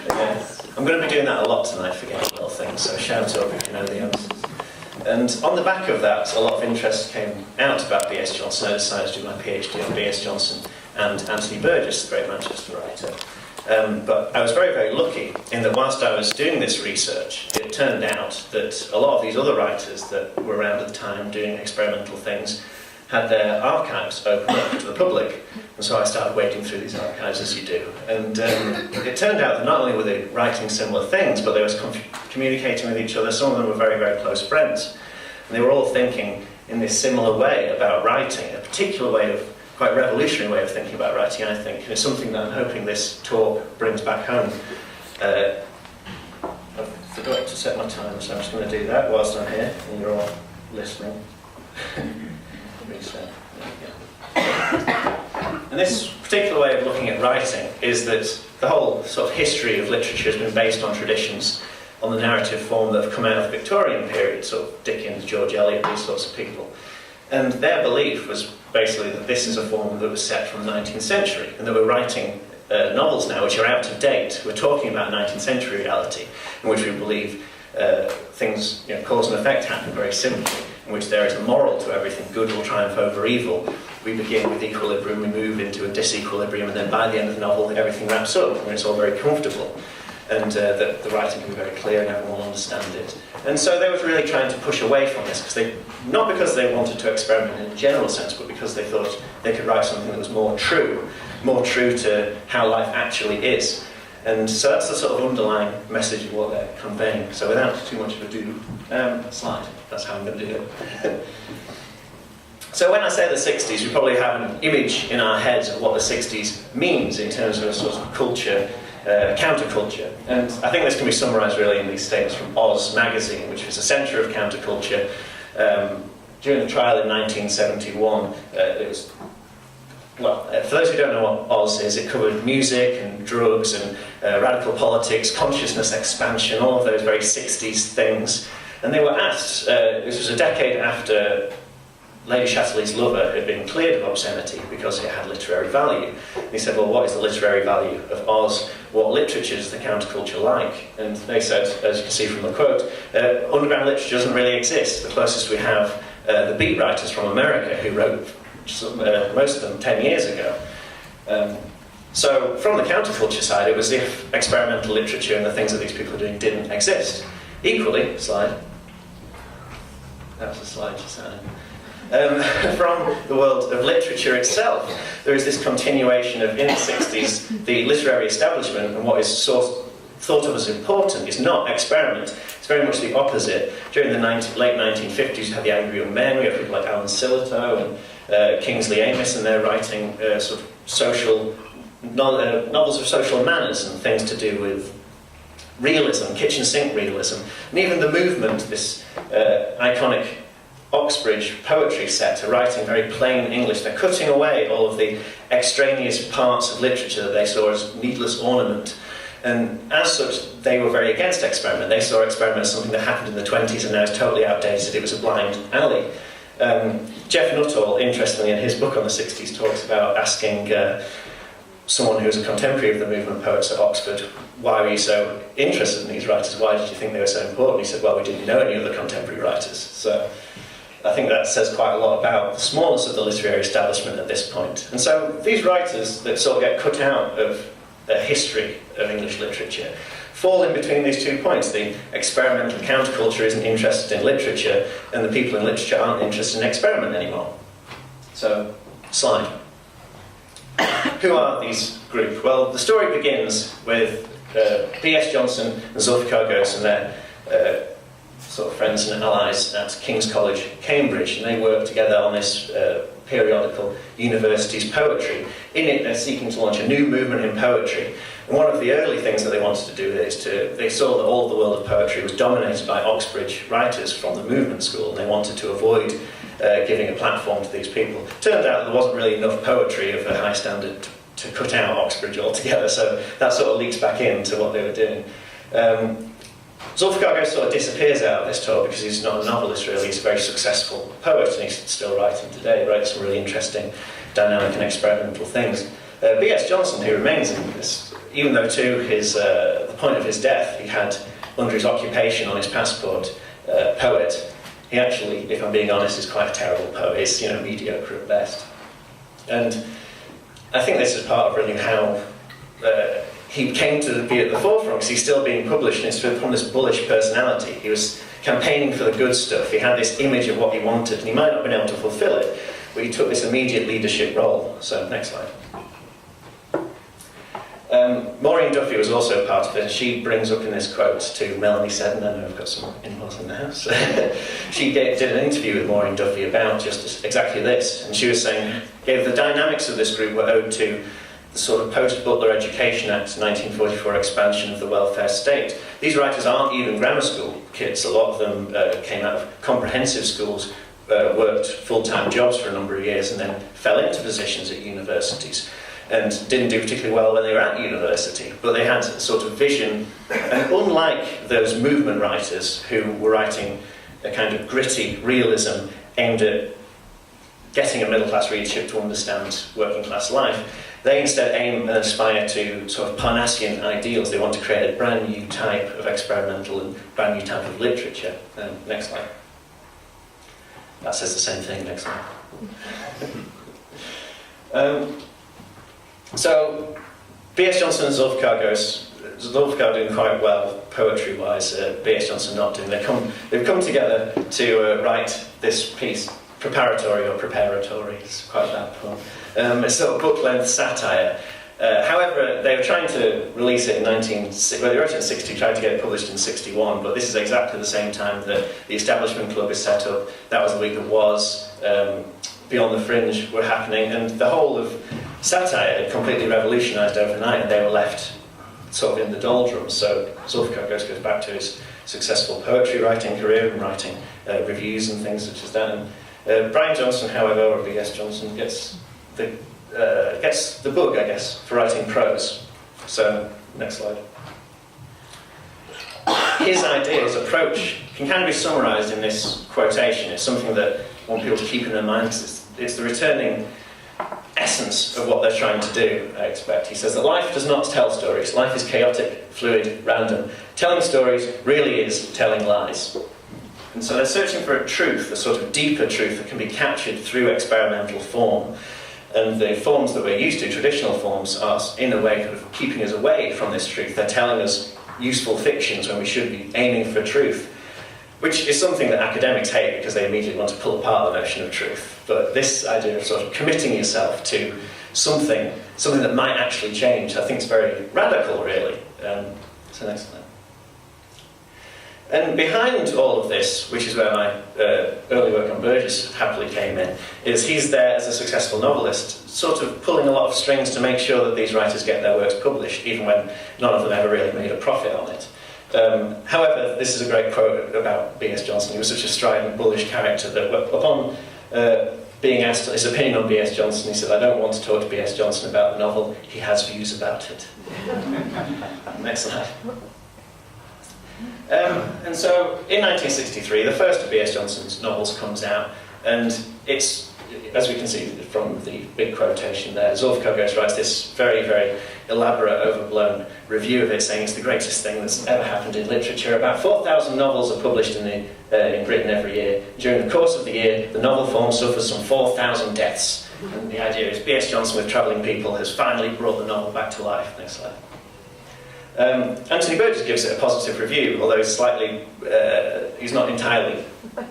I'm going to be doing that a lot tonight, forgetting little things, so shout up if you know the answers. And on the back of that, a lot of interest came out about B.S. Johnson. I decided to do my PhD on B.S. Johnson and Anthony Burgess, the great Manchester writer. But I was very, very lucky in that whilst I was doing this research, it turned out that a lot of these other writers that were around at the time doing experimental things had their archives open up to the public. And so I started wading through these archives, as you do. And it turned out that not only were they writing similar things, but they were communicating with each other. Some of them were very, very close friends. And they were all thinking in this similar way about writing, a particular way of, quite revolutionary way of thinking about writing, I think. And it's something that I'm hoping this talk brings back home. I forgot to set my timer, so I'm just going to do that whilst I'm here, and you're all listening. And this particular way of looking at writing is that the whole sort of history of literature has been based on traditions, on the narrative form that have come out of the Victorian period, sort of Dickens, George Eliot, these sorts of people. And their belief was basically that this is a form that was set from the 19th century, and that we're writing novels now which are out of date. We're talking about 19th century reality, in which we believe things, cause and effect happen very simply, in which there is a moral to everything. Good will triumph over evil. We begin with equilibrium, we move into a disequilibrium, and then by the end of the novel, everything wraps up, and it's all very comfortable. And the writing can be very clear, and everyone will understand it. And so they were really trying to push away from this, not because they wanted to experiment in a general sense, but because they thought they could write something that was more true to how life actually is. And so that's the sort of underlying message of what they're conveying. So without too much of ado, slide. That's how I'm going to do it. So when I say the 60s, we probably have an image in our heads of what the 60s means in terms of a sort of culture, counterculture. And I think this can be summarised really in these statements from Oz magazine, which was the centre of counterculture. During the trial in 1971, it was... Well, for those who don't know what Oz is, it covered music and drugs and radical politics, consciousness expansion, all of those very 60s things. And they were asked, this was a decade after Lady Chatterley's Lover had been cleared of obscenity because it had literary value. And he said, well, what is the literary value of Oz? What literature is the counterculture like? And they said, as you can see from the quote, underground literature doesn't really exist. The closest we have, the beat writers from America who wrote most of them 10 years ago. So from the counterculture side, it was as if experimental literature and the things that these people are doing didn't exist. Equally, slide. That was a slide just now. From the world of literature itself, there is this continuation of, in the 60s, the literary establishment and what is thought of as important is not experiment. It's very much the opposite. During the late 1950s, you had the Angry Young Men, we had people like Alan Sillitoe and Kingsley Amis, and they're writing sort of social novels of social manners and things to do with realism, kitchen sink realism. And even the movement, this iconic Oxbridge poetry set, are writing very plain English. They're cutting away all of the extraneous parts of literature that they saw as needless ornament. And as such, they were very against experiment. They saw experiment as something that happened in the 20s and now is totally outdated. It was a blind alley. Jeff Nuttall, interestingly, in his book on the 60s, talks about asking someone who was a contemporary of the movement poets at Oxford, why were you so interested in these writers? Why did you think they were so important? He said, well, we didn't know any other contemporary writers. So I think that says quite a lot about the smallness of the literary establishment at this point. And so these writers that sort of get cut out of the history of English literature fall in between these 2 points. The experimental counterculture isn't interested in literature, and the people in literature aren't interested in experiment anymore. So, slide. Who are these group? Well, the story begins with BSJohnson and Sofa Cowgirls and their sort of friends and allies at King's College, Cambridge, and they work together on this periodical University's Poetry. In it, they're seeking to launch a new movement in poetry. And one of the early things that they wanted to do is they saw that all of the world of poetry was dominated by Oxbridge writers from the movement school, and they wanted to avoid giving a platform to these people. Turned out there wasn't really enough poetry of a high standard to cut out Oxbridge altogether, so that sort of leaks back into what they were doing. Joseph Darlington sort of disappears out of this talk because he's not a novelist really, he's a very successful poet and he's still writing today, he writes some really interesting dynamic and experimental things. BSJohnson, who remains in this even though to the point of his death, he had under his occupation on his passport, poet, he actually, if I'm being honest, is quite a terrible poet. He's, mediocre at best. And I think this is part of really how he came to be at the forefront, because he's still being published, and it's from this bullish personality. He was campaigning for the good stuff. He had this image of what he wanted, and he might not have been able to fulfill it, but he took this immediate leadership role. So, next slide. Maureen Duffy was also part of it, and she brings up in this quote to Melanie Seddon. I know I've got some in-laws in the house. She did an interview with Maureen Duffy about just exactly this, and she was saying the dynamics of this group were owed to the sort of post-Butler Education Act 1944 expansion of the welfare state. These writers aren't even grammar school kids. A lot of them came out of comprehensive schools, worked full-time jobs for a number of years, and then fell into positions at universities, and didn't do particularly well when they were at university, but they had a sort of vision, and unlike those movement writers who were writing a kind of gritty realism aimed at getting a middle-class readership to understand working-class life, they instead aim and aspire to sort of Parnassian ideals. They want to create a brand new type of experimental and brand new type of literature. Next slide. That says the same thing, next slide. So, BSJohnson and Sofa Cowgirls, doing quite well poetry-wise, BSJohnson not doing. They've come together to write this piece, preparatory, it's quite a bad poem. It's sort of book-length satire. However, they were trying to release it in they wrote it in 60, tried to get it published in 61, but this is exactly the same time that the Establishment Club is set up. That was the week that was. Beyond the Fringe were happening, and the whole of satire had completely revolutionised overnight, and they were left sort of in the doldrums. So Sofa Cowgirls goes back to his successful poetry writing career and writing reviews and things such as that. And Brian Johnson, however, or BSJohnson, gets the bug, I guess, for writing prose. So, next slide. His idea, his approach, can kind of be summarised in this quotation. It's something that I want people to keep in their mind, because it's the returning essence of what they're trying to do, I expect. He says that life does not tell stories. Life is chaotic, fluid, random. Telling stories really is telling lies. And so they're searching for a truth, a sort of deeper truth that can be captured through experimental form. And the forms that we're used to, traditional forms, are in a way kind of keeping us away from this truth. They're telling us useful fictions when we should be aiming for truth, which is something that academics hate because they immediately want to pull apart the notion of truth. But this idea of sort of committing yourself to something that might actually change, I think is very radical, really. So next slide. And behind all of this, which is where my early work on Burgess happily came in, is he's there as a successful novelist, sort of pulling a lot of strings to make sure that these writers get their works published, even when none of them ever really made a profit on it. However, this is a great quote about BSJohnson. He was such a strident, bullish character that upon being asked his opinion on BSJohnson, he said, "I don't want to talk to BSJohnson about the novel. He has views about it." Next slide. And so, in 1963, the first of BSJohnson's novels comes out, and it's, as we can see from the big quotation there, Sofa Cowgirls writes this very, very elaborate, overblown review of it, saying it's the greatest thing that's ever happened in literature. About 4,000 novels are published in Britain every year. During the course of the year, the novel form suffers some 4,000 deaths. And the idea is BSJohnson with Travelling People has finally brought the novel back to life. Next slide. Anthony Burgess gives it a positive review, although he's not entirely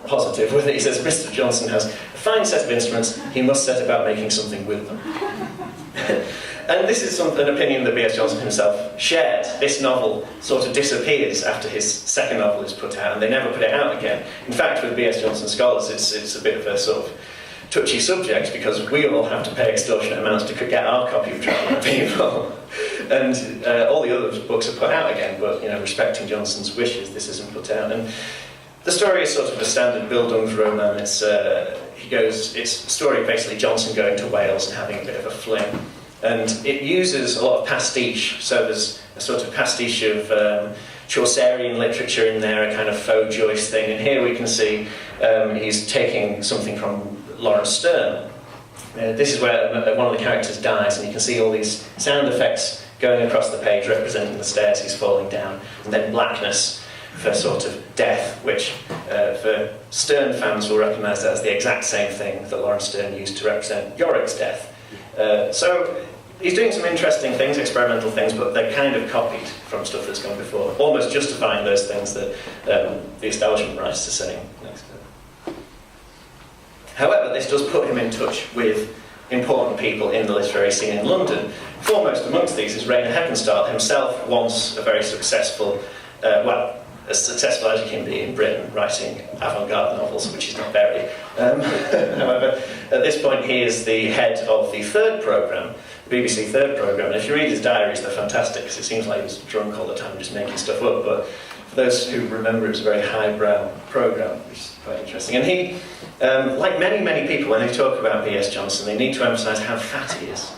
positive with it. He says, "Mr. Johnson has a fine set of instruments, he must set about making something with them." And this is an opinion that BSJohnson himself shared. This novel sort of disappears after his second novel is put out, and they never put it out again. In fact, with BSJohnson scholars, it's a bit of a sort of touchy subject, because we all have to pay extortionate amounts to get our copy of Travelling People. And all the other books are put out again, but respecting Johnson's wishes, this isn't put out. And the story is sort of a standard Bildungsroman. It's a story of basically Johnson going to Wales and having a bit of a fling. And it uses a lot of pastiche, so there's a sort of pastiche of Chaucerian literature in there, a kind of faux Joyce thing. And here we can see he's taking something from Lawrence Stern. This is where one of the characters dies, and you can see all these sound effects going across the page representing the stairs he's falling down, and then blackness for sort of death, which for Stern fans will recognise that as the exact same thing that Lawrence Stern used to represent Yorick's death. So he's doing some interesting things, experimental things, but they're kind of copied from stuff that's gone before, almost justifying those things that the establishment writers are saying. However, this does put him in touch with important people in the literary scene in London. Foremost amongst these is Rainer Heppenstall, himself once a very successful, as successful as you can be in Britain, writing avant-garde novels, which is not very. However, at this point he is the head of the Third programme, the BBC Third programme, and if you read his diaries, they're fantastic, because it seems like he was drunk all the time, just making stuff up, but for those who remember, it was a very highbrow programme, which is quite interesting. And he, like many, many people, when they talk about BSJohnson, they need to emphasise how fat he is.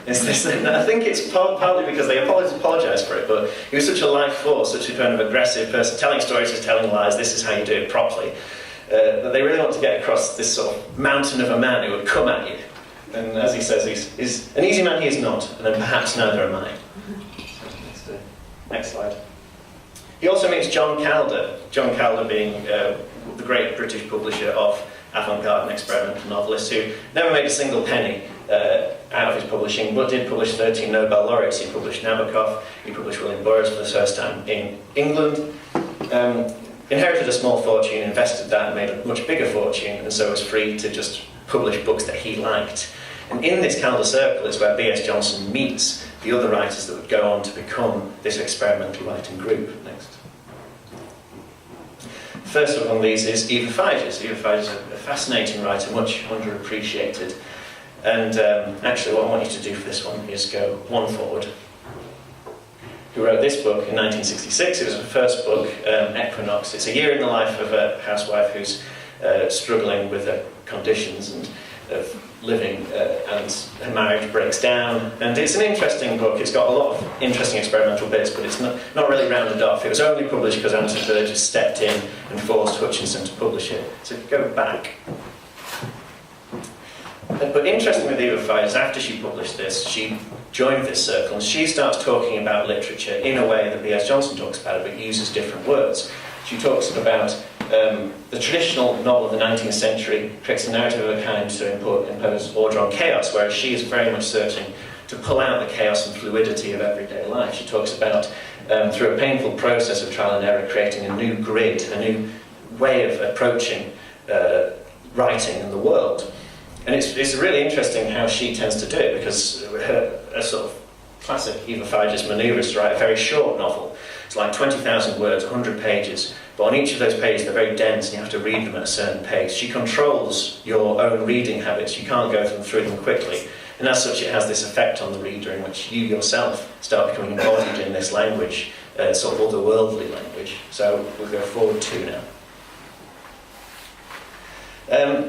I think it's partly because they apologise for it, but he was such a life force, such a kind of aggressive person, telling stories is telling lies, this is how you do it properly, that they really want to get across this sort of mountain of a man who would come at you. And as he says, he's an easy man he is not, and then perhaps neither am I. Next slide. He also meets John Calder being the great British publisher of avant-garde and experimental novelists, who never made a single penny out of his publishing, but did publish 13 Nobel laureates. He published Nabokov, he published William Burroughs for the first time in England, inherited a small fortune, invested that, and made a much bigger fortune, and so was free to just publish books that he liked. And in this Calder circle is where BSJohnson meets the other writers that would go on to become this experimental writing group. Next. First among these is Eva Figes. Eva Figes is a fascinating writer, much underappreciated. And actually what I want you to do for this one is go one forward. Who wrote this book in 1966. It was her first book, Equinox. It's a year in the life of a housewife who's struggling with her conditions and living, and her marriage breaks down. And it's an interesting book. It's got a lot of interesting experimental bits, but it's not really rounded off. It was only published because Anthony Burgess stepped in and forced Hutchinson to publish it. So if you go back. But interesting with Eva Figes, after she published this, she joined this circle, and she starts talking about literature in a way that BSJohnson talks about it, but uses different words. She talks about the traditional novel of the 19th century creates a narrative of a kind to impose order on chaos, whereas she is very much searching to pull out the chaos and fluidity of everyday life. She talks about, through a painful process of trial and error, creating a new grid, a new way of approaching writing in the world. And it's really interesting how she tends to do it, because a sort of classic Eva Figes manoeuvre is to write a very short novel. It's like 20,000 words, 100 pages, but on each of those pages they're very dense and you have to read them at a certain pace. She controls your own reading habits, you can't go through them quickly, and as such it has this effect on the reader in which you yourself start becoming embodied in this language, sort of otherworldly language. So we'll go forward 2 now.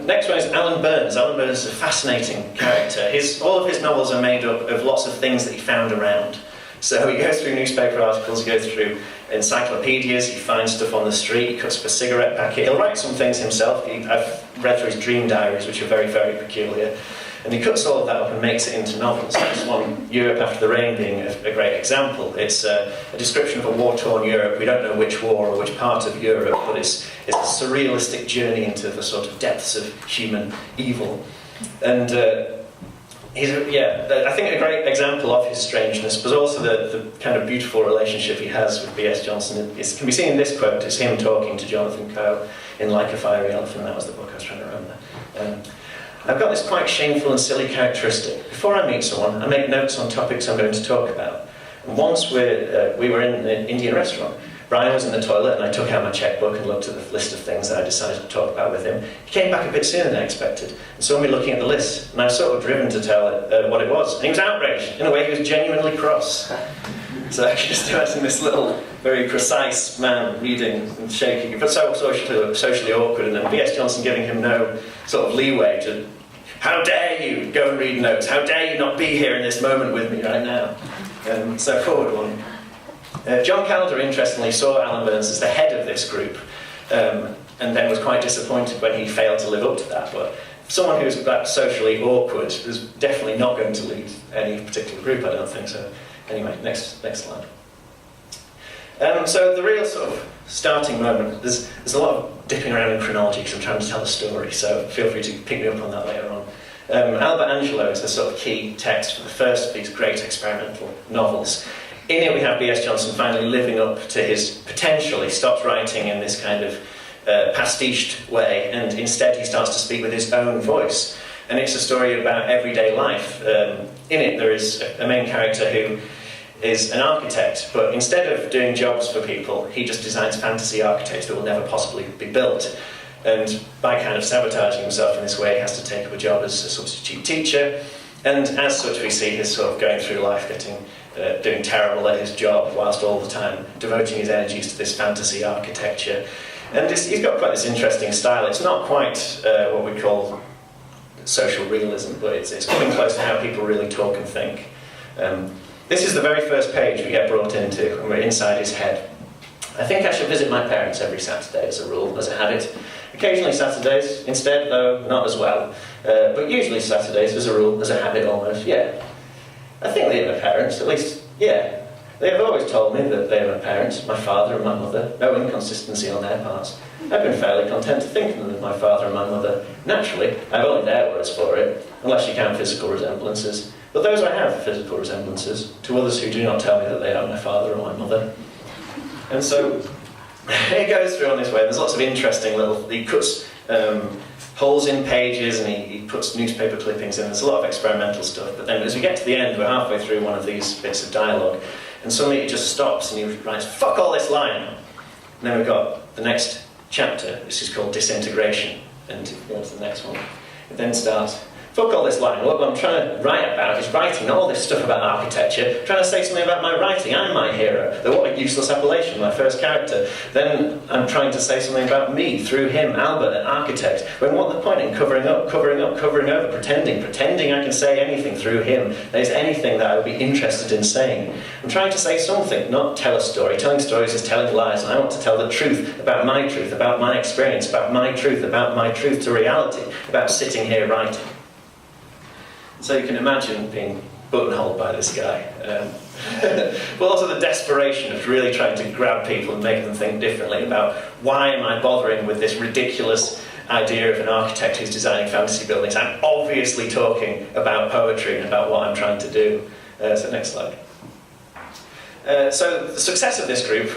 Next one is Alan Burns. Alan Burns is a fascinating character. All of his novels are made up of lots of things that he found around. So he goes through newspaper articles, he goes through encyclopedias, he finds stuff on the street, he cuts up a cigarette packet. He'll write some things himself. I've read through his dream diaries, which are very, very peculiar. And he cuts all of that up and makes it into novels. This one, Europe After the Rain, being a great example. It's a description of a war-torn Europe. We don't know which war or which part of Europe, but it's a surrealistic journey into the sort of depths of human evil. And I think a great example of his strangeness, but also the kind of beautiful relationship he has with BSJohnson can be seen in this quote. It's him talking to Jonathan Coe in Like a Fiery Elephant. That was the book I was trying to remember. I've got this quite shameful and silly characteristic. Before I meet someone, I make notes on topics I'm going to talk about. And once we were in an Indian restaurant. Brian was in the toilet and I took out my checkbook and looked at the list of things that I decided to talk about with him. He came back a bit sooner than I expected and saw me looking at the list, and I was sort of driven to tell what it was. And he was outraged. In a way, he was genuinely cross. So I can just imagine this little, very precise man reading and shaking, but so socially awkward, and then BSJohnson giving him no sort of leeway to, how dare you go and read notes? How dare you not be here in this moment with me right now? So forward one. John Calder, interestingly, saw Alan Burns as the head of this group, and then was quite disappointed when he failed to live up to that. But someone who's that socially awkward is definitely not going to lead any particular group, I don't think so. Anyway, next slide. So the real sort of starting moment, there's a lot of dipping around in chronology because I'm trying to tell a story, so feel free to pick me up on that later on. Albert Angelo is the sort of key text for the first of these great experimental novels. In it we have BSJohnson finally living up to his potential. He stops writing in this kind of pastiched way, and instead he starts to speak with his own voice. And it's a story about everyday life. In it there is a main character who is an architect, but instead of doing jobs for people, he just designs fantasy architects that will never possibly be built. And by kind of sabotaging himself in this way, he has to take up a job as a substitute teacher. And as such, we see his sort of going through life doing terrible at his job, whilst all the time devoting his energies to this fantasy architecture. And he's got quite this interesting style. It's not quite what we call social realism, but it's coming close to how people really talk and think. This is the very first page we get brought into, and we're inside his head. I think I should visit my parents every Saturday as a rule, as a habit. Occasionally Saturdays, instead, though not as well. But usually Saturdays as a rule, as a habit almost, yeah. I think they are my parents, at least, yeah. They have always told me that they are my parents, my father and my mother. No inconsistency on their parts. I've been fairly content to think of them as my father and my mother. Naturally, I've only their words for it, unless you count physical resemblances. But those I have physical resemblances to others who do not tell me that they are my father or my mother. And so it goes through on this way. There's lots of interesting he cuts holes in pages, and he puts newspaper clippings in. There's a lot of experimental stuff. But then as we get to the end, we're halfway through one of these bits of dialogue, and suddenly it just stops, and he writes, "Fuck all this lying." And then we've got the next chapter. This is called Disintegration. And if you go to the next one, it then starts, "Fuck all this lying. What I'm trying to write about is writing all this stuff about architecture, trying to say something about my writing. I'm my hero. What a useless appellation, my first character. Then I'm trying to say something about me through him, Albert, an architect. When what the point in covering up, covering over, pretending I can say anything through him. There's anything that I would be interested in saying. I'm trying to say something, not tell a story. Telling stories is telling lies, and I want to tell the truth, about my experience, about my truth to reality, about sitting here writing." So you can imagine being buttonholed by this guy. But also the desperation of really trying to grab people and make them think differently about why am I bothering with this ridiculous idea of an architect who's designing fantasy buildings. I'm obviously talking about poetry and about what I'm trying to do. So next slide. So the success of this group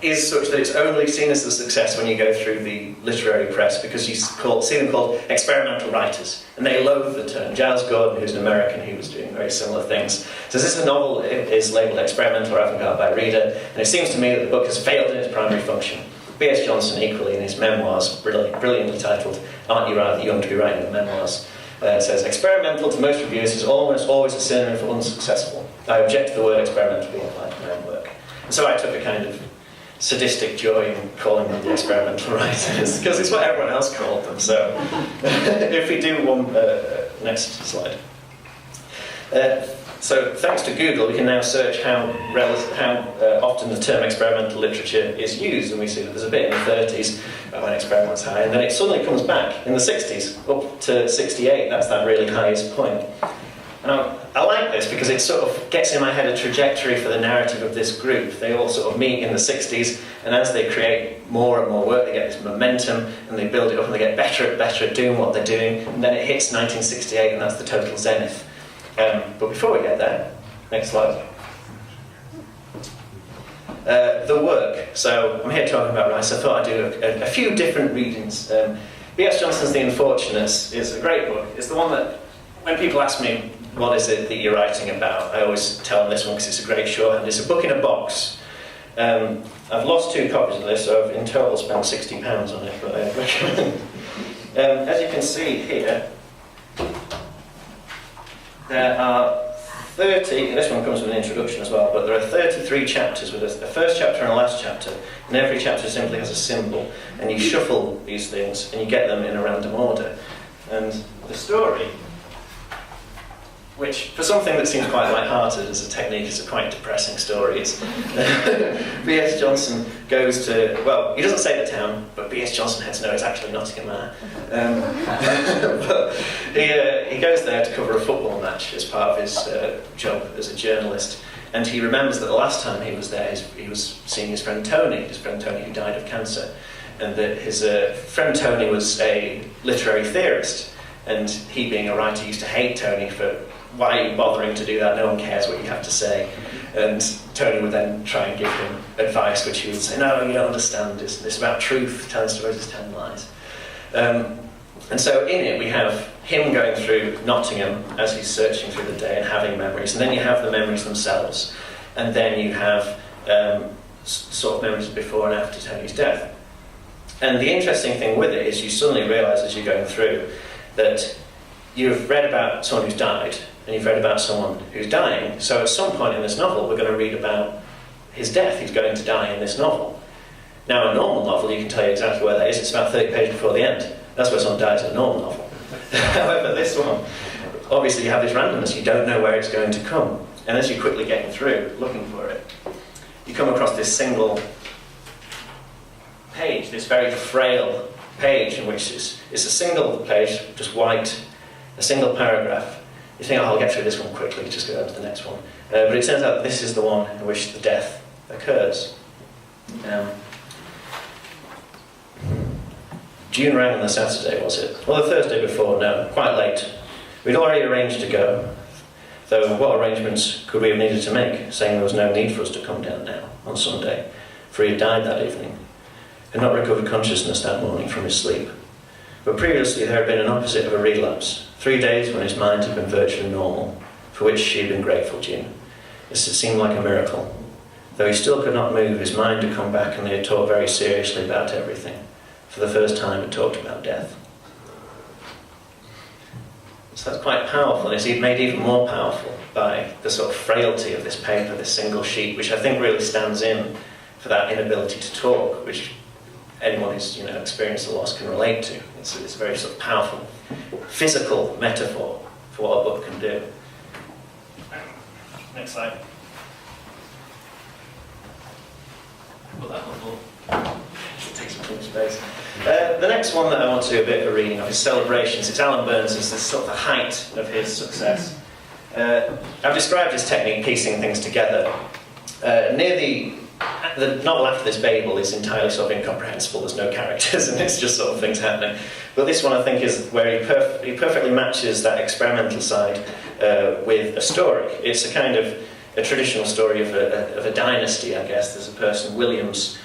is such that it's only seen as a success when you go through the literary press, because you see them called experimental writers, and they loathe the term. Giles Gordon, who's an American, he was doing very similar things, says this novel is labelled experimental or avant-garde by reader, and it seems to me that the book has failed in its primary function. BSJohnson, equally in his memoirs, brilliantly titled "Aren't You Rather Young to Be Writing the Memoirs?" Says, "Experimental to most reviewers is almost always a synonym for unsuccessful. I object to the word experimental being applied to my own work." And so I took a kind of sadistic joy in calling them the experimental writers, because it's what everyone else called them. So if we do one, next slide. So thanks to Google, we can now search how often the term experimental literature is used, and we see that there's a bit in the 30s when experiment's high, and then it suddenly comes back in the 60s, up to 68, that's that really highest point. Now, I like this because it sort of gets in my head a trajectory for the narrative of this group. They all sort of meet in the 60s, and as they create more and more work, they get this momentum, and they build it up, and they get better at doing what they're doing, and then it hits 1968, and that's the total zenith. But before we get there, next slide. The work. So I'm here talking about rice. I thought I'd do a few different readings. BSJohnson's The Unfortunates is a great book. It's the one that, when people ask me, what is it that you're writing about, I always tell them this one because it's a great shorthand. It's a book in a box. I've lost 2 copies of this, so I've in total spent £60 on it, but I recommend. As you can see here, there are 30, this one comes with an introduction as well, but there are 33 chapters with a first chapter and a last chapter, and every chapter simply has a symbol, and you shuffle these things and you get them in a random order. And the story, which for something that seems quite light-hearted as a technique is a quite depressing story, is BSJohnson goes to, well, he doesn't say the town, but BSJohnson heads know it's actually Nottingham. But he goes there to cover a football match as part of his job as a journalist. And he remembers that the last time he was there, he was seeing his friend Tony who died of cancer. And that his friend Tony was a literary theorist. And he, being a writer, used to hate Tony for, why are you bothering to do that? No one cares what you have to say. And Tony would then try and give him advice, which he would say, no, you don't understand. It's about truth. Telling stories is telling lies. And so in it, we have him going through Nottingham as he's searching through the day and having memories. And then you have the memories themselves. And then you have sort of memories before and after Tony's death. And the interesting thing with it is you suddenly realise as you're going through that you've read about someone who's died, and you've read about someone who's dying. So at some point in this novel, we're going to read about his death. He's going to die in this novel. Now, a normal novel, you can tell you exactly where that is. It's about 30 pages before the end. That's where someone dies in a normal novel. However, this one, obviously you have this randomness. You don't know where it's going to come. And as you're quickly getting through, looking for it, you come across this single page, this very frail page, in which it's a single page, just white, a single paragraph. You think, oh, I'll get through this one quickly, just go on to the next one. But it turns out this is the one in which the death occurs. June rang on the Saturday, was it? Well, the Thursday before, no, quite late. We'd already arranged to go, though what arrangements could we have needed to make, saying there was no need for us to come down now, on Sunday, for he had died that evening, and not recovered consciousness that morning from his sleep. But previously there had been an opposite of a relapse, 3 days when his mind had been virtually normal, for which she had been grateful, June. This had seemed like a miracle. Though he still could not move, his mind had come back and they had talked very seriously about everything. For the first time had talked about death. So that's quite powerful, and it's made even more powerful by the sort of frailty of this paper, this single sheet, which I think really stands in for that inability to talk, which anyone who's experienced the loss can relate to. It's a very sort of powerful physical metaphor for what a book can do. Next slide. Put that on the it takes up too much space. The next one that I want to do a bit of reading of is Celebrations. It's Alan Burns, it's the sort of the height of his success. I've described his technique piecing things together. Near the novel after this, Babel, is entirely sort of incomprehensible. There's no characters and it's just sort of things happening. But this one I think is where he perfectly matches that experimental side with a story. It's a kind of a traditional story of a dynasty, I guess. There's a person, Williams,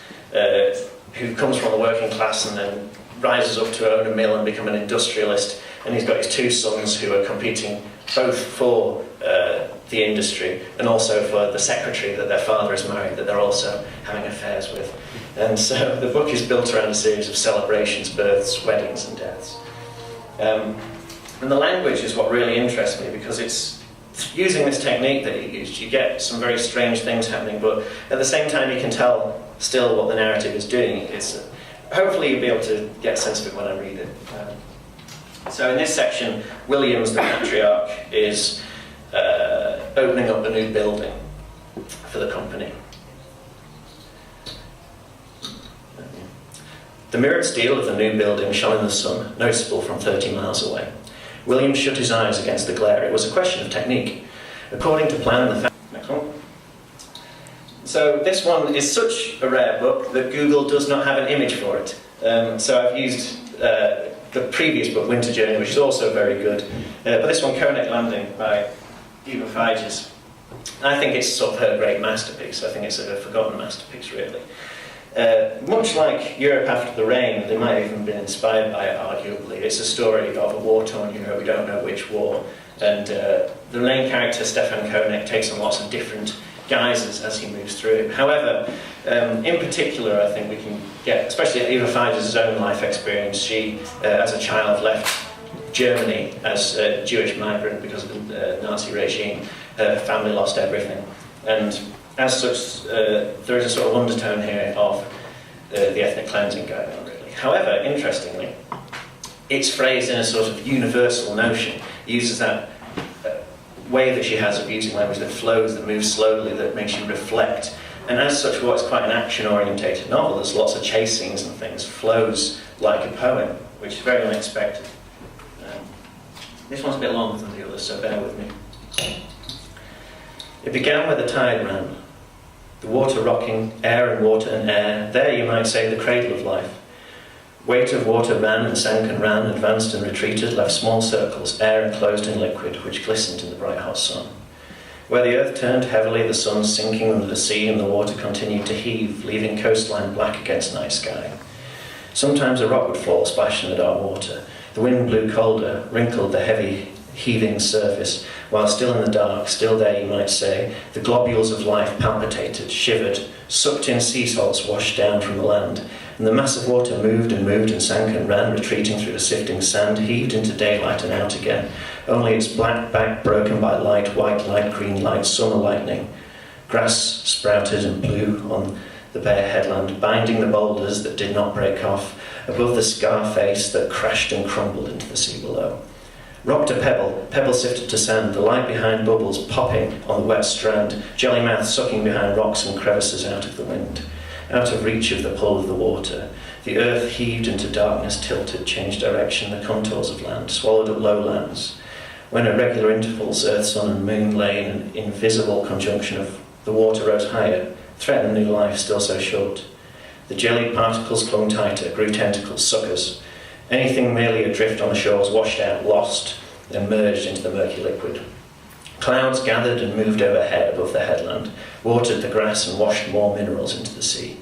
who comes from the working class and then rises up to own a mill and become an industrialist. And he's got his two sons who are competing both for the industry and also for the secretary that their father has married, that they're also having affairs with. And so the book is built around a series of celebrations, births, weddings and deaths. And the language is what really interests me, because it's using this technique that he used, you get some very strange things happening, but at the same time you can tell still what the narrative is doing. Hopefully you'll be able to get a sense of it when I read it. So in this section, Williams, the patriarch, is opening up a new building for the company. The mirrored steel of the new building shone in the sun, noticeable from 30 miles away. Williams shut his eyes against the glare. It was a question of technique. According to plan, Next one. So this one is such a rare book that Google does not have an image for it. So I've used the previous book, Winter Journey, which is also very good. But this one, Koenig Landing, by Eva Figes. I think it's sort of her great masterpiece. I think it's a forgotten masterpiece, really. Much like Europe After the Rain, they might have even been inspired by it, arguably. It's a story of a war-torn Europe, we don't know which war. And the main character, Stefan Koenig, takes on lots of different guises as he moves through it. However, in particular, I think we can get, especially Eva Figes' own life experience. She, as a child, left Germany as a Jewish migrant because of the Nazi regime. Her family lost everything. And as such, there is a sort of undertone here of the ethnic cleansing going on, really. However, interestingly, it's phrased in a sort of universal notion. It uses that way that she has of using language that flows, that moves slowly, that makes you reflect. And as such, what's quite an action-orientated novel, there's lots of chase scenes and things, flows like a poem, which is very unexpected. This one's a bit longer than the others, so bear with me. It began where the tide ran, the water rocking, air and water and air, there you might say the cradle of life. Weight of water ran and sank and ran, advanced and retreated, left small circles, air enclosed in liquid, which glistened in the bright hot sun. Where the earth turned heavily, the sun sinking under the sea, and the water continued to heave, leaving coastline black against night sky. Sometimes a rock would fall, splashed in the dark water. The wind blew colder, wrinkled the heavy, heaving surface, while still in the dark, still there you might say, the globules of life palpitated, shivered, sucked in sea salts washed down from the land, and the mass of water moved and sank and ran, retreating through the sifting sand, heaved into daylight and out again, only its black back broken by light, white light, green light, summer lightning. Grass sprouted and blew on the bare headland, binding the boulders that did not break off, above the scar face that crashed and crumbled into the sea below. Rock to pebble, pebble sifted to sand, the light behind bubbles popping on the wet strand, jelly mouth sucking behind rocks and crevices out of the wind, out of reach of the pull of the water. The earth heaved into darkness, tilted, changed direction, the contours of land, swallowed up lowlands. When at regular intervals earth, sun and moon lay in an invisible conjunction of the water rose higher, threatened new life still so short. The jellied particles clung tighter, grew tentacles, suckers. Anything merely adrift on the shores washed out, lost, and merged into the murky liquid. Clouds gathered and moved overhead above the headland, watered the grass and washed more minerals into the sea.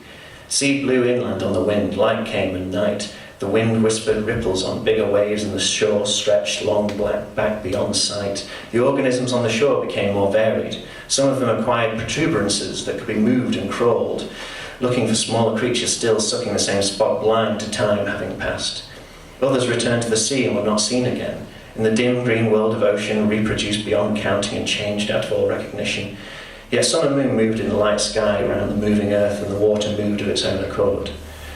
Sea blew inland on the wind, light came and night. The wind whispered ripples on bigger waves and the shore stretched long black back beyond sight. The organisms on the shore became more varied. Some of them acquired protuberances that could be moved and crawled, looking for smaller creatures still sucking the same spot, blind to time having passed. Others returned to the sea and were not seen again. In the dim green world of ocean, reproduced beyond counting and changed out of all recognition. Yet sun and moon moved in the light sky around the moving earth, and the water moved of its own accord.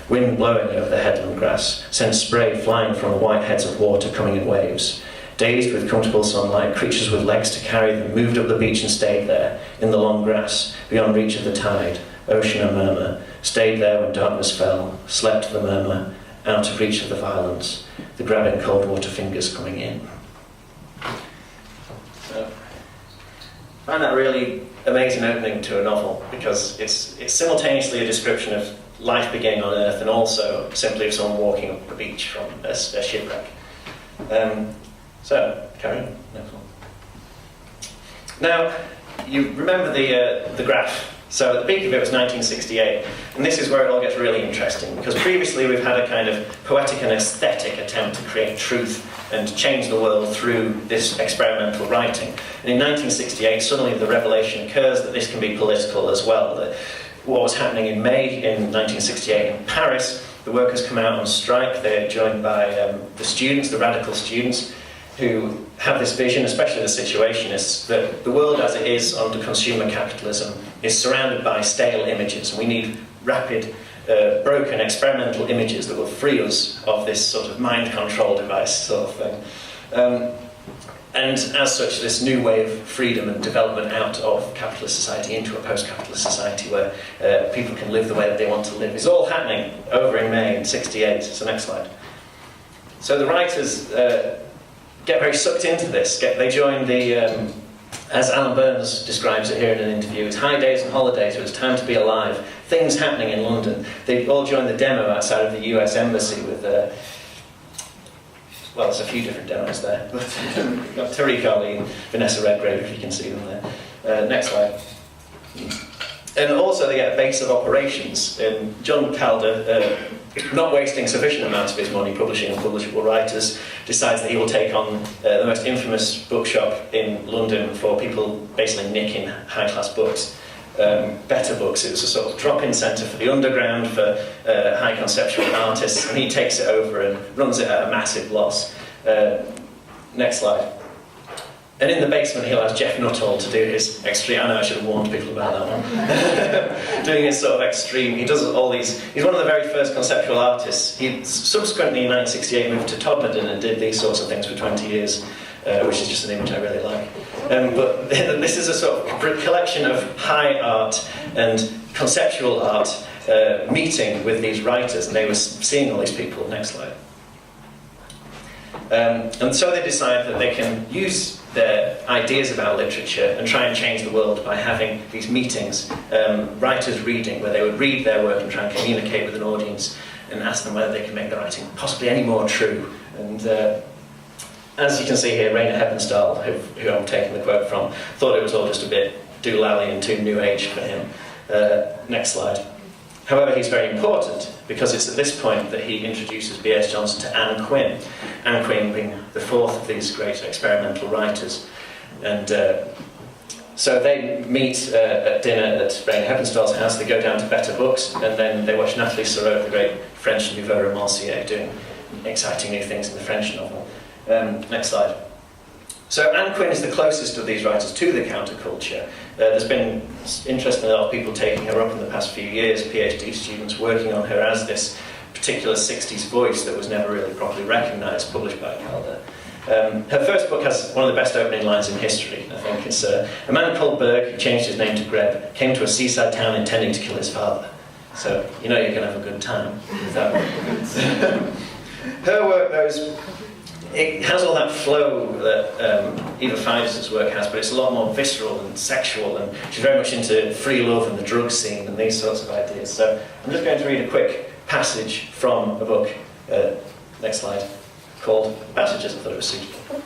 Wind blowing over the headland grass sent spray flying from the white heads of water coming in waves. Dazed with comfortable sunlight, creatures with legs to carry them moved up the beach and stayed there, in the long grass, beyond reach of the tide, ocean a murmur, stayed there when darkness fell, slept the murmur, out of reach of the violence, the grabbing cold water fingers coming in. So, I find that really amazing opening to a novel, because it's simultaneously a description of life beginning on Earth and also simply of someone walking up the beach from a shipwreck. So, carry on. Now, you remember the graph. So at the peak of it was 1968, and this is where it all gets really interesting, because previously we've had a kind of poetic and aesthetic attempt to create truth and change the world through this experimental writing. And in 1968, suddenly the revelation occurs that this can be political as well. That what was happening in May in 1968 in Paris, the workers come out on strike. They're joined by the students, the radical students, who have this vision, especially the Situationists, that the world as it is under consumer capitalism is surrounded by stale images, and we need rapid, broken, experimental images that will free us of this sort of mind control device sort of thing. And as such, this new way of freedom and development out of capitalist society into a post-capitalist society where people can live the way that they want to live is all happening over in May in '68. So next slide. So the writers get very sucked into this. They join the, as Alan Burns describes it here in an interview, it's high days and holidays, it was time to be alive, things happening in London. They all joined the demo outside of the US Embassy with, well, there's a few different demos there, but we've got Tariq Ali and Vanessa Redgrave, if you can see them there. Next slide. And also they get a base of operations. John Calder, not wasting sufficient amounts of his money publishing unpublishable writers, decides that he will take on the most infamous bookshop in London for people basically nicking high-class books, better books. It was a sort of drop-in centre for the underground, for high conceptual artists, and he takes it over and runs it at a massive loss. Next slide. And in the basement, he'll ask Jeff Nuttall to do his extreme. I know I should have warned people about that one. Doing his sort of extreme. He does all these. He's one of the very first conceptual artists. He subsequently, in 1968, moved to Todmorden and did these sorts of things for 20 years, which is just an image I really like. But this is a sort of collection of high art and conceptual art meeting with these writers, and they were seeing all these people. Next slide. And so they decide that they can use their ideas about literature and try and change the world by having these meetings, writers reading, where they would read their work and try and communicate with an audience and ask them whether they can make the writing possibly any more true. And as you can see here, Rainer Heppenstall, who I'm taking the quote from, thought it was all just a bit doolally and too new age for him. Next slide. However, he's very important because it's at this point that he introduces BSJohnson to Ann Quin. Ann Quin being the fourth of these great experimental writers. And so they meet at dinner at Rainer Heppenstall's house, they go down to Better Books, and then they watch Nathalie Sarraute, the great French nouveau romancier, doing exciting new things in the French novel. Next slide. So Ann Quin is the closest of these writers to the counterculture. There's been, interestingly, a lot of people taking her up in the past few years, PhD students working on her as this particular 60s voice that was never really properly recognised, published by Calder. Her first book has one of the best opening lines in history, I think. It's a man called Berg, who changed his name to Greb, came to a seaside town intending to kill his father. So you know you're going to have a good time with that one. Her work, though, it has all that flow that Eva Figes' work has, but it's a lot more visceral and sexual, and she's very much into free love and the drug scene and these sorts of ideas. So I'm just going to read a quick passage from a book, next slide, called Passages. I thought it was suitable.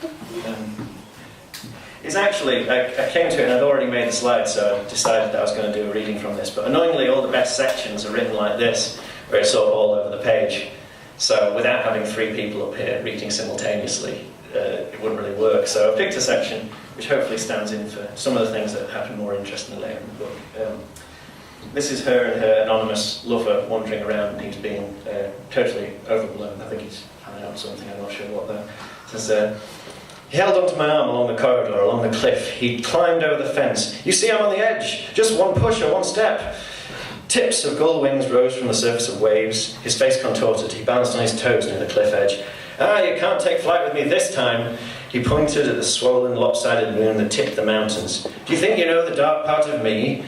It's actually, I came to it and I'd already made the slide, so I decided that I was going to do a reading from this, but annoyingly all the best sections are written like this, where it's sort of all over the page. So without having three people up here reading simultaneously, it wouldn't really work. So I picked a section which hopefully stands in for some of the things that happen more interestingly later in the book. This is her and her anonymous lover wandering around, and he's being totally overblown. I think he's hanging out something, I'm not sure what though. It says, he held onto my arm along the corridor, along the cliff. He climbed over the fence. You see, I'm on the edge. Just one push or one step. Tips of gull wings rose from the surface of waves. His face contorted. He balanced on his toes near the cliff edge. Ah, you can't take flight with me this time. He pointed at the swollen, lopsided moon that tipped the mountains. Do you think you know the dark part of me?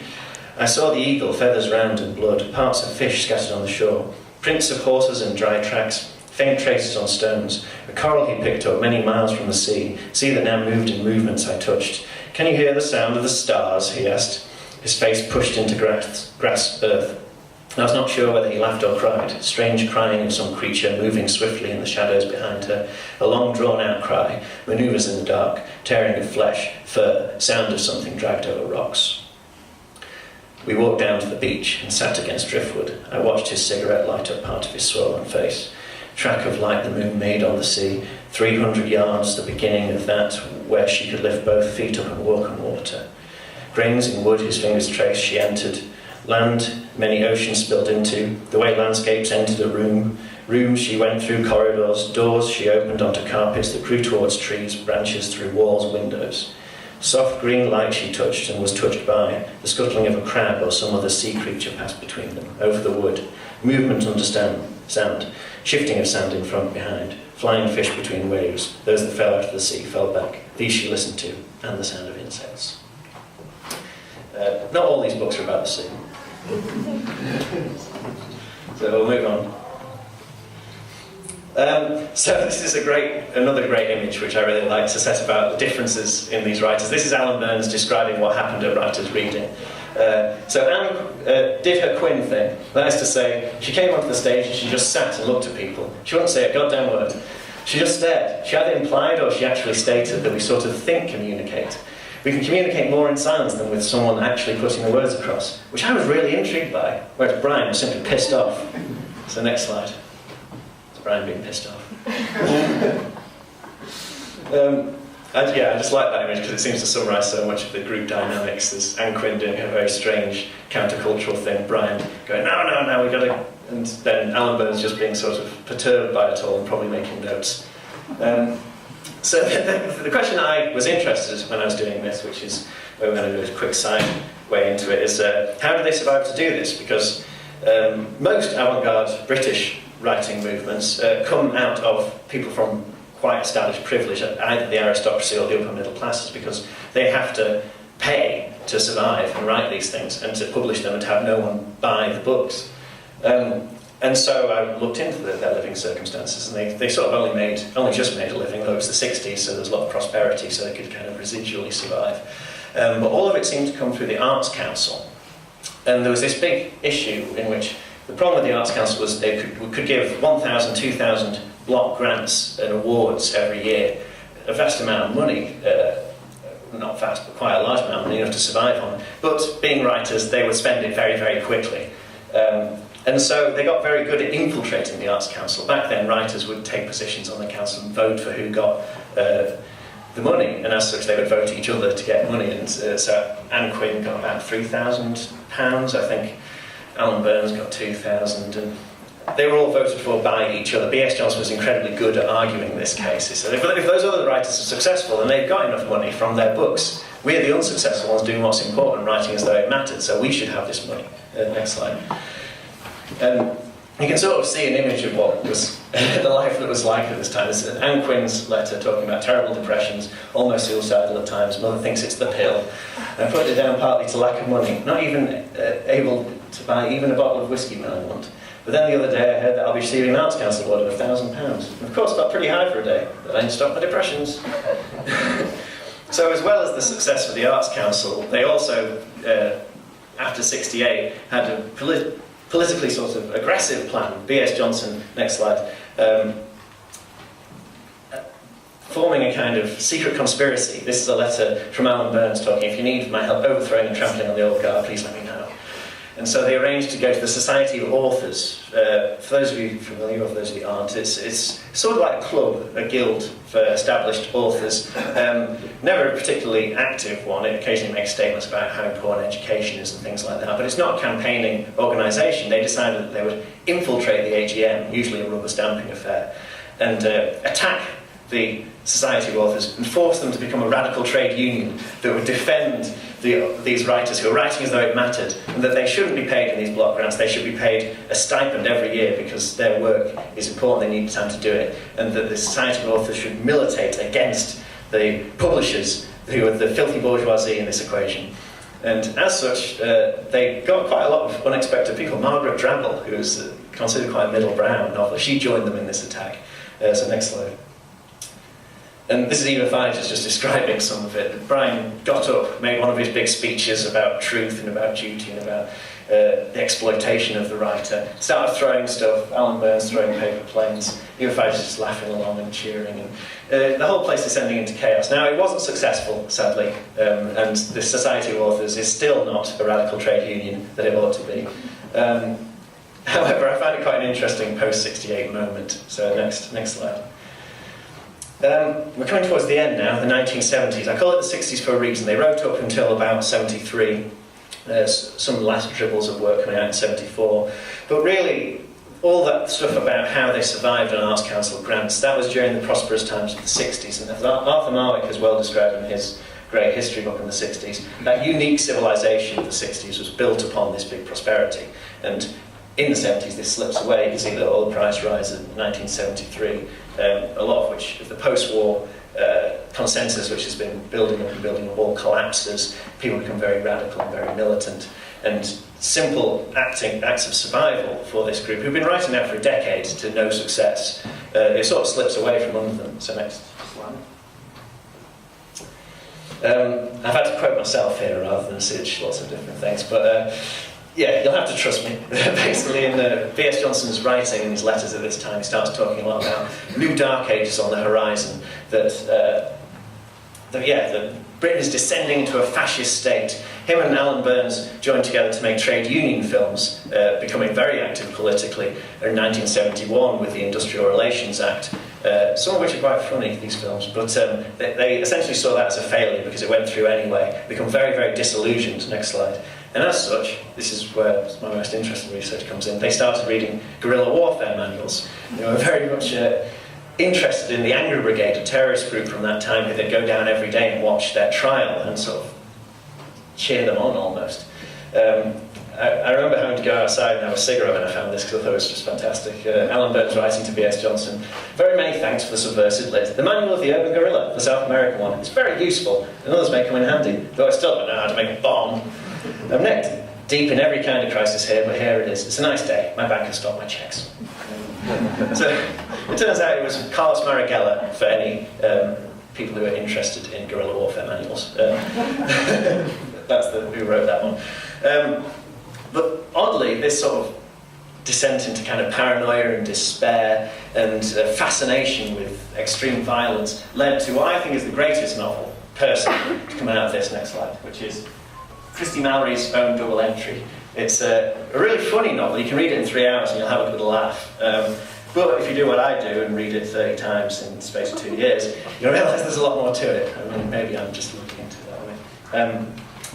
I saw the eagle, feathers round and blood, parts of fish scattered on the shore, prints of horses and dry tracks, faint traces on stones, a coral he picked up many miles from the sea that now moved in movements I touched. Can you hear the sound of the stars? He asked. His face pushed into grass earth. I was not sure whether he laughed or cried. Strange crying of some creature moving swiftly in the shadows behind her. A long drawn-out cry, manoeuvres in the dark, tearing of flesh, fur, sound of something dragged over rocks. We walked down to the beach and sat against driftwood. I watched his cigarette light up part of his swollen face. Track of light the moon made on the sea. 300 yards, the beginning of that, where she could lift both feet up and walk on water. Grains in wood his fingers traced, she entered. Land, many oceans spilled into. The way landscapes entered a room. Rooms she went through, corridors. Doors she opened onto carpets that grew towards trees, branches through walls, windows. Soft green light she touched and was touched by. The scuttling of a crab or some other sea creature passed between them, over the wood. Movement under sound. Shifting of sand in front, behind. Flying fish between waves. Those that fell out of the sea fell back. These she listened to, and the sound of insects. Not all these books are about the sea. So we'll move on. So this is another great image which I really like to set about the differences in these writers. This is Alan Burns describing what happened at writers' reading. So Anne did her Quin thing. That is to say, she came onto the stage and she just sat and looked at people. She wouldn't say a goddamn word. She just stared. She either implied or she actually stated that we sort of communicate. We can communicate more in silence than with someone actually putting the words across, which I was really intrigued by, whereas Brian was simply pissed off. So next slide. It's Brian being pissed off. I just like that image because it seems to summarise so much of the group dynamics. There's Ann Quin doing a very strange countercultural thing, Brian going, no, we gotta... And then Alan Burns just being sort of perturbed by it all and probably making notes. So the question I was interested in when I was doing this, which is where we're going to do a quick side way into it, is how do they survive to do this? Because most avant-garde British writing movements come out of people from quite established privilege, either the aristocracy or the upper middle classes, because they have to pay to survive and write these things and to publish them and to have no one buy the books. And so I looked into their living circumstances, and they sort of only just made a living, though it was the 60s, so there was a lot of prosperity, so they could kind of residually survive. But all of it seemed to come through the Arts Council. And there was this big issue in which the problem with the Arts Council was they could give 1,000, 2,000 block grants and awards every year, a vast amount of money, not vast, but quite a large amount of money, enough to survive on. But being writers, they would spend it very, very quickly. And so they got very good at infiltrating the Arts Council. Back then, writers would take positions on the council and vote for who got the money, and as such, they would vote each other to get money. And so Ann Quin got about £3,000, I think. Alan Burns got 2,000, and they were all voted for by each other. BSJohnson was incredibly good at arguing this case. He said, if those other writers are successful, then they've got enough money from their books. We're the unsuccessful ones doing what's important, writing as though it mattered, so we should have this money. Next slide. You can sort of see an image of what was the life that was like at this time. This is Ann Quin's letter talking about terrible depressions, almost suicidal at times. Mother thinks it's the pill. I put it down partly to lack of money, not even able to buy even a bottle of whiskey when I want. But then the other day I heard that I'll be receiving an Arts Council award of £1,000. Of course, that's pretty high for a day, but I didn't stop my depressions. So as well as the success of the Arts Council, they also, after '68, had a politically sort of aggressive plan. BSJohnson, next slide, forming a kind of secret conspiracy. This is a letter from Alan Burns talking, if you need my help overthrowing and trampling on the old guard, please let me know. And so they arranged to go to the Society of Authors. For those of you familiar, or for those of you who aren't, it's sort of like a club, a guild for established authors. Never a particularly active one. It occasionally makes statements about how important education is and things like that. But it's not a campaigning organisation. They decided that they would infiltrate the AGM, usually a rubber stamping affair, and attack the Society of Authors and force them to become a radical trade union that would defend these writers who are writing as though it mattered, and that they shouldn't be paid in these block grants. They should be paid a stipend every year because their work is important, they need time to do it, and that the Society of Authors should militate against the publishers who are the filthy bourgeoisie in this equation. And as such, they got quite a lot of unexpected people. Margaret Drabble, who was considered quite a middle brow novelist, she joined them in this attack. So next slide. And this is Eva Figes just describing some of it. Brian got up, made one of his big speeches about truth and about duty and about the exploitation of the writer. Started throwing stuff, Alan Burns throwing paper planes, Eva Figes just laughing along and cheering. And the whole place descending into chaos. Now, it wasn't successful, sadly, and the Society of Authors is still not a radical trade union that it ought to be. However, I find it quite an interesting post-68 moment. So next slide. We're coming towards the end now, the 1970s. I call it the 60s for a reason. They wrote up until about 73. There's some last dribbles of work coming out in 74. But really, all that stuff about how they survived on Arts Council grants, that was during the prosperous times of the 60s. And Arthur Marwick has well described in his great history book in the 60s, that unique civilization of the 60s was built upon this big prosperity. And in the 70s, this slips away. You can see the oil price rise in 1973. A lot of which, the post-war consensus which has been building up all collapses. People become very radical and very militant. And simple acts of survival for this group, who've been writing now for a decade to no success, it sort of slips away from under them. So next slide. I've had to quote myself here rather than stitch lots of different things, but yeah, you'll have to trust me. Basically, in BSJohnson's writing in his letters at this time, he starts talking a lot about new dark ages on the horizon, that Britain is descending into a fascist state. Him and Alan Burns joined together to make trade union films, becoming very active politically in 1971 with the Industrial Relations Act, some of which are quite funny, these films, but they essentially saw that as a failure because it went through anyway, become very, very disillusioned. Next slide. And as such, this is where my most interesting research comes in, they started reading guerrilla warfare manuals. They were very much interested in the Anger Brigade, a terrorist group from that time, who they'd go down every day and watch their trial and sort of cheer them on almost. I remember having to go outside and have a cigarette when I found this because I thought it was just fantastic. Alan Burns writing to B.S.Johnson, very many thanks for the subversive lit. The manual of the urban guerrilla, the South American one, is very useful and others may come in handy, though I still don't know how to make a bomb. deep in every kind of crisis here, but here it is. It's a nice day. My bank has stopped my checks. So it turns out it was Carlos Marighella for any people who are interested in guerrilla warfare manuals. That's who wrote that one. But oddly, this sort of descent into kind of paranoia and despair and fascination with extreme violence led to what I think is the greatest novel, personally, to come out of this. Next slide, which is Christy Mallory's own double entry. It's a really funny novel. You can read it in 3 hours and you'll have a good laugh. But if you do what I do and read it 30 times in the space of 2 years, you'll realise there's a lot more to it. I mean, maybe I'm just looking into it that way.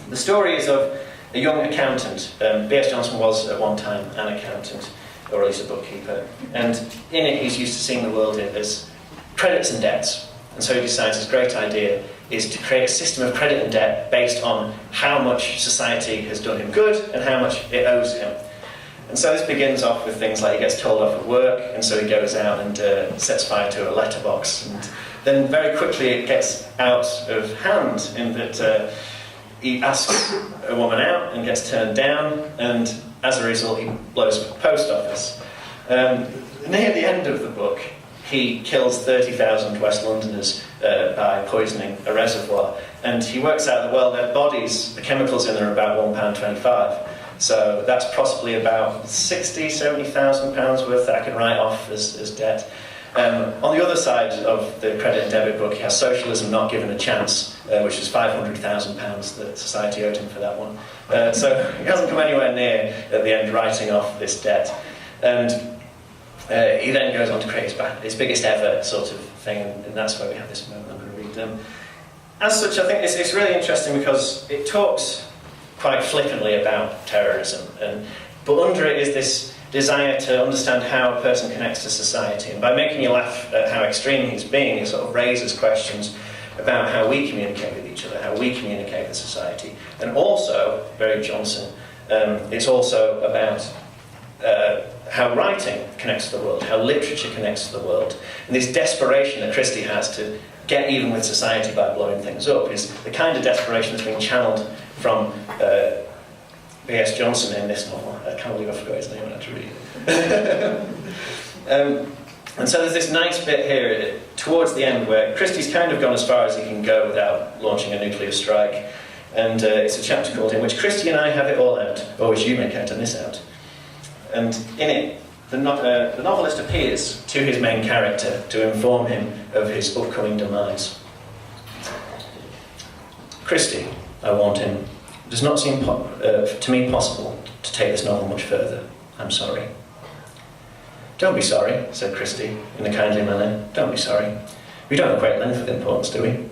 The story is of a young accountant. BSJohnson was at one time an accountant, or at least a bookkeeper. And in it, he's used to seeing the world as credits and debts. And so he decides his great idea is to create a system of credit and debt based on how much society has done him good and how much it owes him. And so this begins off with things like he gets told off at work, and so he goes out and sets fire to a letterbox. And then very quickly it gets out of hand in that he asks a woman out and gets turned down, and as a result he blows up the post office. Near the end of the book, he kills 30,000 West Londoners by poisoning a reservoir. And he works out that, well, their bodies, the chemicals in them are about £1.25. So that's possibly about £70,000 worth that I can write off as debt. On the other side of the credit and debit book, he has Socialism Not Given a Chance, which is £500,000 that society owed him for that one. So he hasn't come anywhere near, at the end, writing off this debt. And he then goes on to create his biggest ever sort of thing, and that's why we have this moment I'm going to read them. As such, I think it's really interesting because it talks quite flippantly about terrorism, but under it is this desire to understand how a person connects to society. And by making you laugh at how extreme he's being, it sort of raises questions about how we communicate with each other, how we communicate with society. And also, very Johnson, it's also about how writing connects to the world, how literature connects to the world. And this desperation that Christie has to get even with society by blowing things up is the kind of desperation that's being channeled from BSJohnson in this novel. I can't believe I forgot his name when I had to read it. And so there's this nice bit here towards the end where Christie's kind of gone as far as he can go without launching a nuclear strike. And it's a chapter called In Which Christie and I Have It All Out, or Which You Make Out and Miss Out. And in it, the novelist appears to his main character to inform him of his upcoming demise. Christie, I warned him, it does not seem to me possible to take this novel much further. I'm sorry. Don't be sorry, said Christie, in a kindly manner. Don't be sorry. We don't equate length with importance, do we?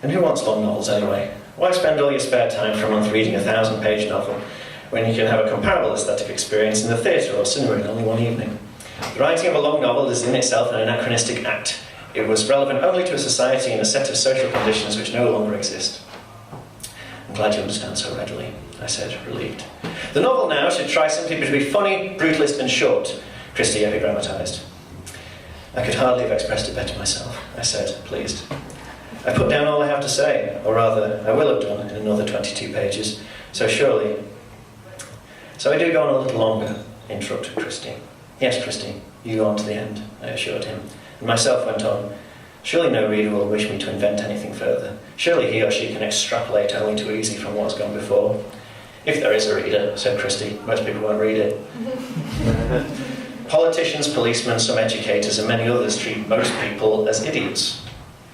And who wants long novels anyway? Why spend all your spare time for a month reading a 1,000-page novel when you can have a comparable aesthetic experience in the theatre or cinema in only one evening? The writing of a long novel is in itself an anachronistic act. It was relevant only to a society and a set of social conditions which no longer exist. I'm glad you understand so readily, I said, relieved. The novel now should try simply to be funny, brutalist and short, Christie epigrammatised. I could hardly have expressed it better myself, I said, pleased. I put down all I have to say, or rather, I will have done in another 22 pages, so surely... So I do go on a little longer, interrupted Christie. Yes, Christie, you go on to the end, I assured him, and myself went on. Surely no reader will wish me to invent anything further. Surely he or she can extrapolate only too easy from what's gone before. If there is a reader, said Christie, most people won't read it. Politicians, policemen, some educators, and many others treat most people as idiots.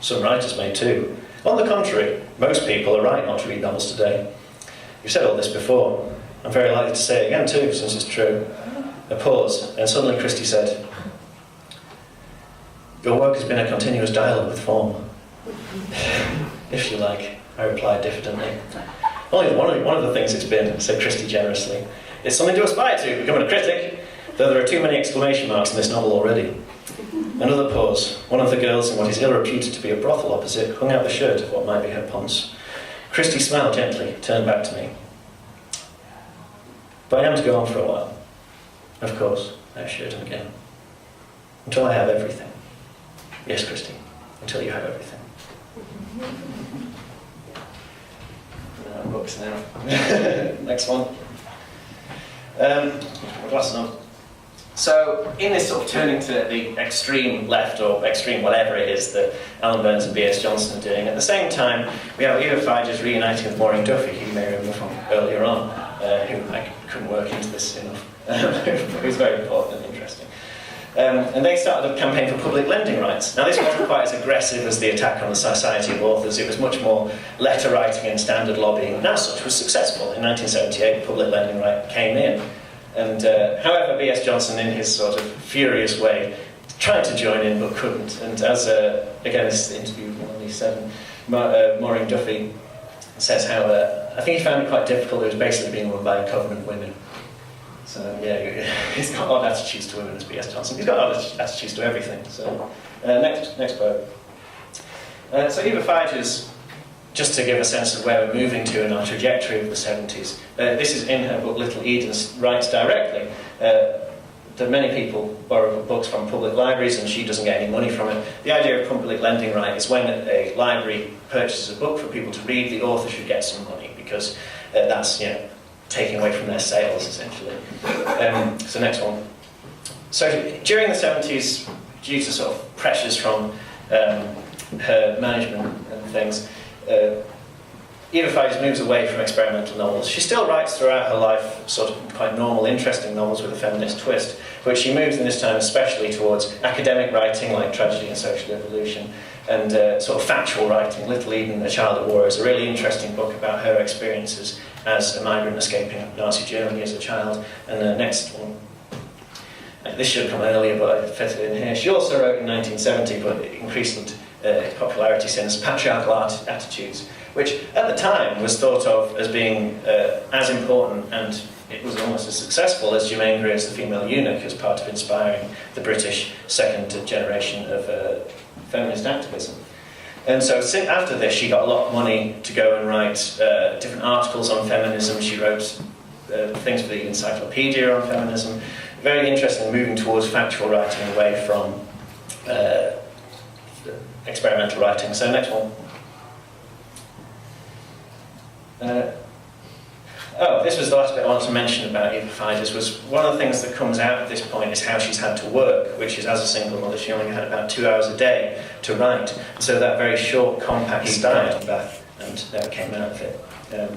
Some writers may too. On the contrary, most people are right not to read novels today. You've said all this before. I'm very likely to say it again too, since it's true. A pause, and suddenly Christie said, your work has been a continuous dialogue with form. If you like, I replied diffidently. Only one of the things it's been, said Christie generously. It's something to aspire to, becoming a critic, though there are too many exclamation marks in this novel already. Another pause. One of the girls in what is ill-reputed to be a brothel opposite hung out the shirt of what might be her ponce. Christie smiled gently, turned back to me. But I am to go on for a while. Of course, I assured him again. Until I have everything. Yes, Christie, until you have everything. Books now. Next one. My glasses on. So, in this sort of turning to the extreme left, or extreme whatever it is that Alan Burns and B.S.Johnson are doing, at the same time, we have Eva Figes reuniting with Maureen Duffy, who you may remember from earlier on, who I couldn't work into this enough, who's very important and interesting. And they started a campaign for public lending rights. Now, this wasn't quite as aggressive as the attack on the Society of Authors. It was much more letter writing and standard lobbying, and as such was successful. In 1978, public lending right came in. And however, B.S.Johnson, in his sort of furious way, tried to join in but couldn't. And as, again, this interview with 187, Maureen Duffy says how, I think he found it quite difficult. It was basically being run by a coven of women. So, yeah, he's got odd attitudes to women as B.S.Johnson. He's got odd attitudes to everything. So, next quote. So Eva Figes, just to give a sense of where we're moving to in our trajectory of the 70s, this is in her book Little Eden, writes directly that many people borrow books from public libraries and she doesn't get any money from it. The idea of public lending right is when a library purchases a book for people to read, the author should get some money, because that's, taking away from their sales, essentially. So next one. So during the 70s, due to sort of pressures from her management and things, Eva Figes moves away from experimental novels. She still writes throughout her life sort of quite normal, interesting novels with a feminist twist, but she moves in this time especially towards academic writing like Tragedy and Social Evolution, and sort of factual writing. Little Eden, A Child at War is a really interesting book about her experiences as a migrant escaping Nazi Germany as a child. And the next one, this should have come earlier, but I fit it in here. She also wrote in 1970, but it increased popularity since, Patriarchal Attitudes, which at the time was thought of as being as important, and it was almost as successful as Germaine Greer's The Female Eunuch, as part of inspiring the British second generation of feminist activism. And so after this, she got a lot of money to go and write different articles on feminism. She wrote things for the Encyclopedia on feminism. Very interesting, moving towards factual writing away from experimental writing. So next one. This was the last bit I wanted to mention about Eva Figes. Was one of the things that comes out at this point is how she's had to work, which is, as a single mother, she only had about 2 hours a day to write. So that very short, compact style, Beth, and never came out of it.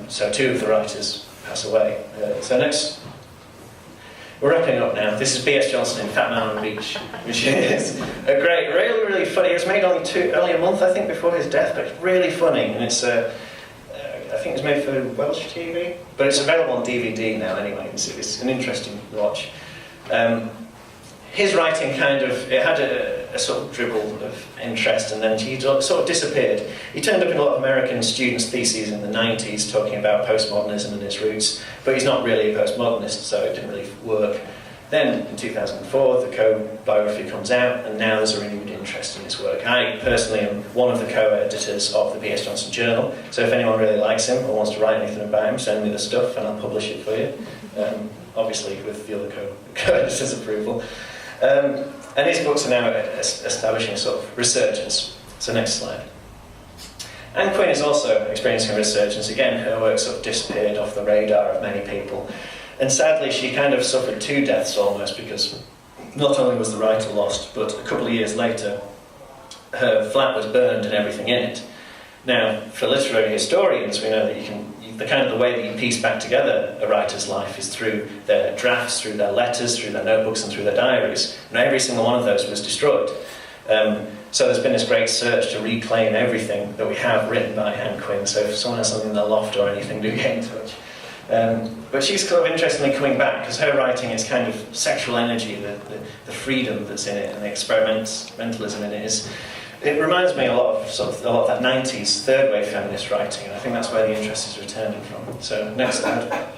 So two of the writers pass away. So next, we're wrapping up now. This is B.S.Johnson in Fat Man on the Beach, which is a great, really, really funny. It was made only a month, I think, before his death, but it's really funny, and it's I think it's made for Welsh TV, but it's available on DVD now anyway. It's an interesting watch. His writing it had a sort of dribble of interest, and then he sort of disappeared. He turned up in a lot of American students' theses in the 90s talking about postmodernism and its roots, but he's not really a postmodernist, so it didn't really work. Then, in 2004, the co-biography comes out, and now there's a renewed interest in his work. I personally am one of the co-editors of the B.S.Johnson Journal, so if anyone really likes him or wants to write anything about him, send me the stuff and I'll publish it for you. Obviously, with the other co-editor's approval. And his books are now establishing a sort of resurgence. So next slide. Ann Quin is also experiencing a resurgence. Again, her work sort of disappeared off the radar of many people. And sadly, she kind of suffered 2 deaths almost, because not only was the writer lost, but a couple of years later, her flat was burned and everything in it. Now, for literary historians, we know that the way that you piece back together a writer's life is through their drafts, through their letters, through their notebooks, and through their diaries. And every single one of those was destroyed. So there's been this great search to reclaim everything that we have written by Ann Quin. So if someone has something in their loft or anything, do get in touch. But she's kind of interestingly coming back, because her writing is kind of sexual energy, the freedom that's in it, and the experimentalism in it it reminds me a lot of that 90s third wave feminist writing, and I think that's where the interest is returning from. So next slide.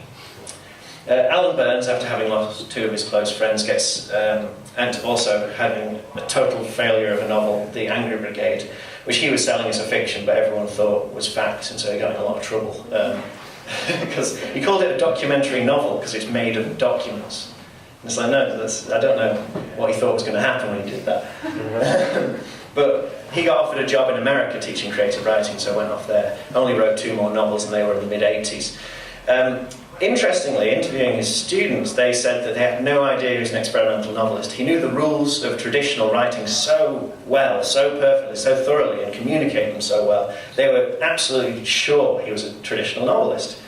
Alan Burns, after having lost 2 of his close friends, gets and also having a total failure of a novel, The Anger Brigade, which he was selling as a fiction, but everyone thought was fact, and so he got in a lot of trouble. Because he called it a documentary novel because it's made of documents. And it's like, no, I don't know what he thought was going to happen when he did that. But he got offered a job in America teaching creative writing, so I went off there. I only wrote 2 more novels, and they were in the mid-80s. interestingly, interviewing his students, they said that they had no idea he was an experimental novelist. He knew the rules of traditional writing so well, so perfectly, so thoroughly, and communicated them so well. They were absolutely sure he was a traditional novelist,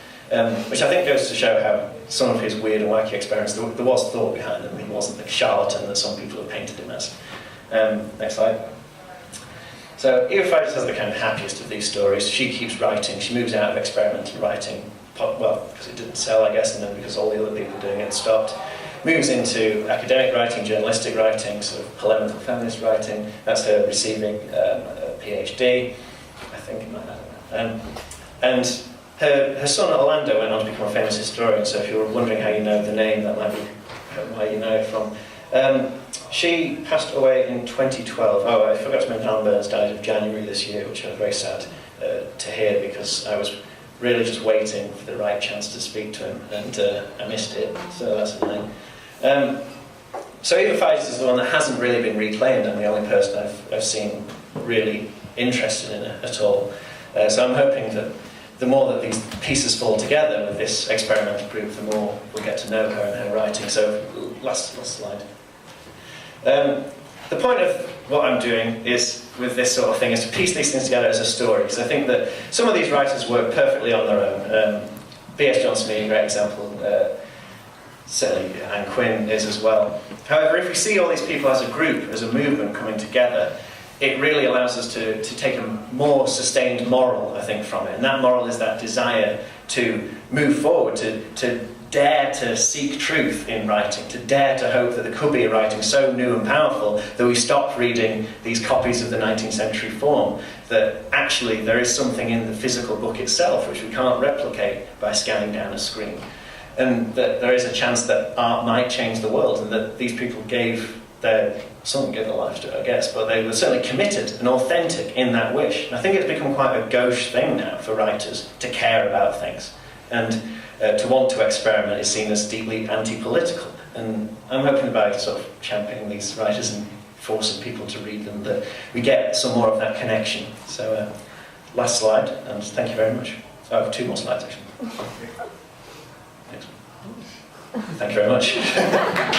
which I think goes to show how some of his weird and wacky experiments, there was thought behind them. He wasn't the charlatan that some people have painted him as. Next slide. So Eva Figes has the kind of happiest of these stories. She keeps writing. She moves out of experimental writing, well, because it didn't sell, I guess, and then because all the other people doing it stopped. Moves into academic writing, journalistic writing, sort of polemical feminist writing. That's her receiving a PhD, I think. And her son Orlando went on to become a famous historian, so if you were wondering how you know the name, that might be where you know it from. She passed away in 2012. Oh, I forgot to mention Alan Burns died in January this year, which I was very sad to hear, because I was really just waiting for the right chance to speak to him, and I missed it, so that's annoying. So Eva Figes is the one that hasn't really been reclaimed, and the only person I've seen really interested in it at all. So I'm hoping that the more that these pieces fall together with this experimental group, the more we'll get to know her and her writing. So last slide. The point of what I'm doing is, with this sort of thing, is to piece these things together as a story, because I think that some of these writers work perfectly on their own. BSJohnson being a great example, certainly Ann Quin is as well. However, if we see all these people as a group, as a movement coming together, it really allows us to take a more sustained moral, I think, from it. And that moral is that desire to move forward, to dare to seek truth in writing, to dare to hope that there could be a writing so new and powerful that we stop reading these copies of the 19th century form, that actually there is something in the physical book itself which we can't replicate by scanning down a screen. And that there is a chance that art might change the world, and that these people some gave their lives to it, I guess, but they were certainly committed and authentic in that wish. And I think it's become quite a gauche thing now for writers to care about things. And to want to experiment is seen as deeply anti-political. And I'm hoping by sort of championing these writers and forcing people to read them that we get some more of that connection. So last slide, and thank you very much. I have 2 more slides, actually. Next one. Thank you very much.